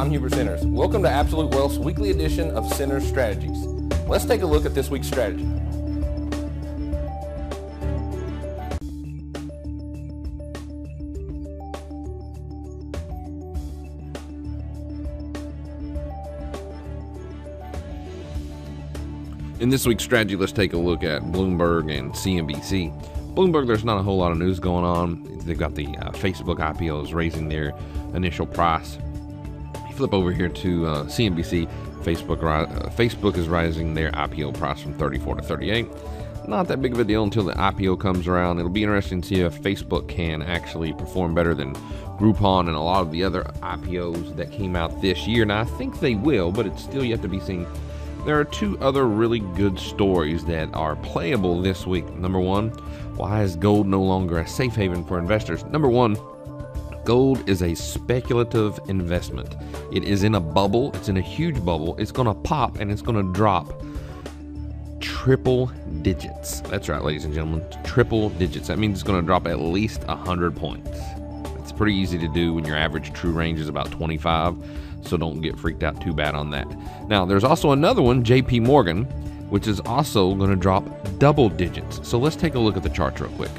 I'm Hubert Centers. Welcome to Absolute Wealth's weekly edition of Centers Strategies. Let's take a look at this week's strategy. In this week's strategy, let's take a look at Bloomberg and CNBC. Bloomberg, there's not a whole lot of news going on. They've got the Facebook IPOs raising their initial price. You flip over here to CNBC. Facebook is rising their IPO price from 34 to 38. Not that big of a deal until the IPO comes around. It'll be interesting to see if Facebook can actually perform better than Groupon and a lot of the other IPOs that came out this year. Now, I think they will, but it's still yet to be seen. There are two other really good stories that are playable this week. Number one, why is gold no longer a safe haven for investors? Number one, gold is a speculative investment. It is in a bubble. It's in a huge bubble. It's going to pop and it's going to drop triple digits. That's right, ladies and gentlemen, triple digits. That means it's going to drop at least 100 points. It's pretty easy to do when your average true range is about 25. So don't get freaked out too bad on that. Now, there's also another one, JP Morgan, which is also going to drop double digits. So let's take a look at the charts real quick.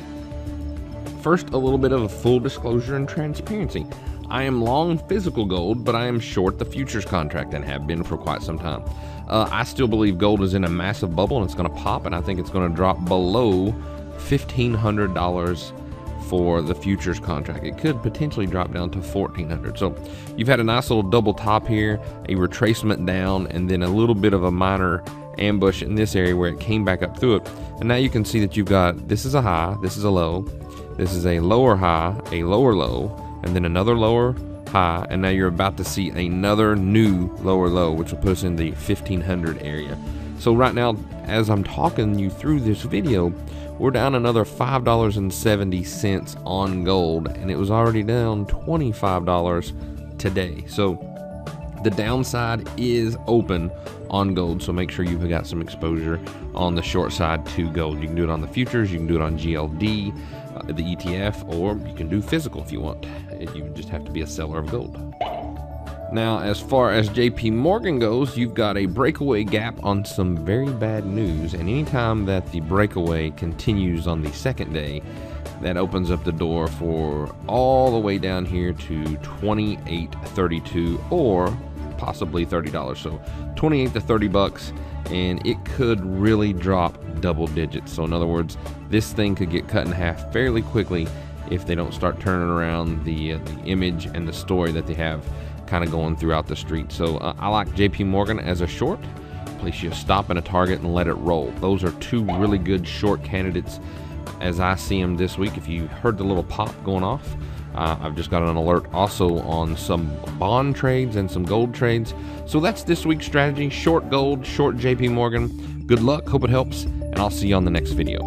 First, a little bit of a full disclosure and transparency. I am long physical gold, but I am short the futures contract and have been for quite some time. I still believe gold is in a massive bubble and it's going to pop, and I think it's going to drop below $1,500 for the futures contract. It could potentially drop down to $1,400. So you've had a nice little double top here, a retracement down, and then a little bit of a minor ambush in this area where it came back up through it. And now you can see that you've got, this is a high, this is a low, this is a lower high, a lower low, and then another lower high, and now you're about to see another new lower low, which will put us in the 1,500 area. So right now, as I'm talking you through this video, we're down another $5.70 on gold, and it was already down $25 today. So the downside is open on gold, so make sure you've got some exposure on the short side to gold. You can do it on the futures, you can do it on GLD, the ETF, or you can do physical if you want. You just have to be a seller of gold. Now, as far as JP Morgan goes, you've got a breakaway gap on some very bad news, and anytime that the breakaway continues on the second day, that opens up the door for all the way down here to $28.32 or possibly $30. So 28 to 30 bucks, and it could really drop double digits. So in other words, this thing could get cut in half fairly quickly if they don't start turning around the image and the story that they have kind of going throughout the street. So I like JP Morgan as a short. Place you stop in a target and let it roll. Those are two really good short candidates as I see them this week. If you heard the little pop going off, I've just got an alert also on some bond trades and some gold trades. So that's this week's strategy: short gold, short JP Morgan. Good luck, hope it helps, and I'll see you on the next video.